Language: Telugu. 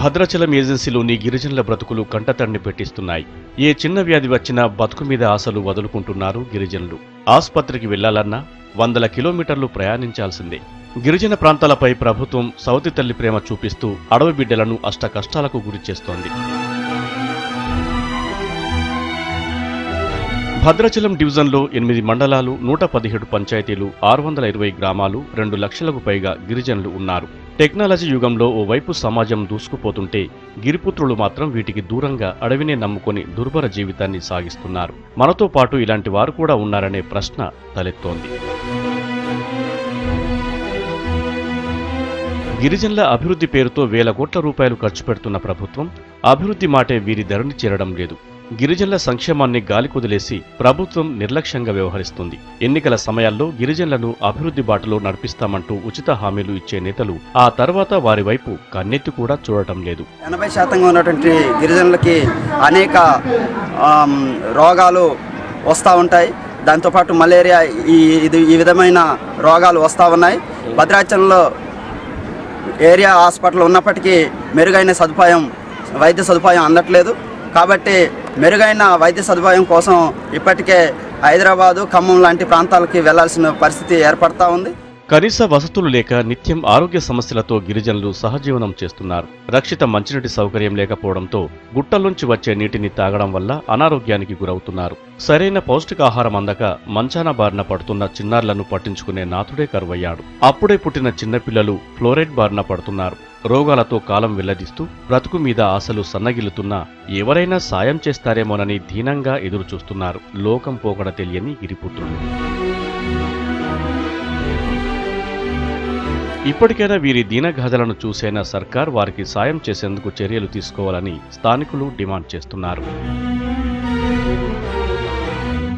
భద్రాచలం ఏజెన్సీలోని గిరిజనుల బ్రతుకులు కంటతడిని పెట్టిస్తున్నాయి. ఏ చిన్న వ్యాధి వచ్చినా బతుకు మీద ఆశలు వదులుకుంటున్నారు గిరిజనులు. ఆసుపత్రికి వెళ్లాలన్నా వందల కిలోమీటర్లు ప్రయాణించాల్సిందే. గిరిజన ప్రాంతాలపై ప్రభుత్వం సవతి తల్లి ప్రేమ చూపిస్తూ అడవి బిడ్డలను అష్ట కష్టాలకు గురిచేస్తోంది. భద్రాచలం డివిజన్లో 8 మండలాలు, 117 పంచాయతీలు, 620 గ్రామాలు, 2 లక్షలకు పైగా గిరిజనులు ఉన్నారు. టెక్నాలజీ యుగంలో ఓవైపు సమాజం దూసుకుపోతుంటే గిరిపుత్రులు మాత్రం వీటికి దూరంగా అడవినే నమ్ముకొని దుర్భర జీవితాన్ని సాగిస్తున్నారు. మనతో పాటు ఇలాంటి వారు కూడా ఉన్నారనే ప్రశ్న తలెత్తోంది. గిరిజనుల అభివృద్ధి పేరుతో వేల కోట్ల రూపాయలు ఖర్చు పెడుతున్న ప్రభుత్వం అభివృద్ధి మాటే వీరి ధరణి చేరడం లేదు. గిరిజనుల సంక్షేమాన్ని గాలికొదిలేసి ప్రభుత్వం నిర్లక్ష్యంగా వ్యవహరిస్తుంది. ఎన్నికల సమయాల్లో గిరిజనులను అభివృద్ధి బాటలో నడిపిస్తామంటూ ఉచిత హామీలు ఇచ్చే నేతలు ఆ తర్వాత వారి వైపు కన్నెత్తి కూడా చూడటం లేదు. 80% ఉన్నటువంటి గిరిజనులకి అనేక రోగాలు వస్తూ ఉంటాయి. దాంతోపాటు మలేరియా ఈ విధమైన రోగాలు వస్తూ ఉన్నాయి. భద్రాచలంలో ఏరియా హాస్పిటల్ ఉన్నప్పటికీ మెరుగైన వైద్య సదుపాయం అందట్లేదు. కాబట్టి మెరుగైన వైద్య సదుపాయం కోసం ఇప్పటికే హైదరాబాదు, ఖమ్మం లాంటి ప్రాంతాలకి వెళ్లాల్సిన పరిస్థితి ఏర్పడతా ఉంది. కనీస వసతులు లేక నిత్యం ఆరోగ్య సమస్యలతో గిరిజనులు సహజీవనం చేస్తున్నారు. రక్షిత మంచినీటి సౌకర్యం లేకపోవడంతో గుట్టల్లోంచి వచ్చే నీటిని తాగడం వల్ల అనారోగ్యానికి గురవుతున్నారు. సరైన పౌష్టికాహారం అందక మంచాన బారిన పడుతున్న చిన్నారులను పట్టించుకునే నాథుడే కరువయ్యాడు. అప్పుడే పుట్టిన చిన్నపిల్లలు ఫ్లోరైడ్ బారిన పడుతున్నారు. రోగాలతో కాలం వెల్లదీస్తూ బ్రతుకు మీద ఆశలు సన్నగిల్లుతున్నా ఎవరైనా సాయం చేస్తారేమోనని దీనంగా ఎదురుచూస్తున్నారు లోకం పోకడ తెలియని గిరిపుత్రులు. ఇప్పటికైనా వీరి దీనగాథలను చూసైనా సర్కార్ వారికి సాయం చేసేందుకు చర్యలు తీసుకోవాలని స్థానికులు డిమాండ్ చేస్తున్నారు.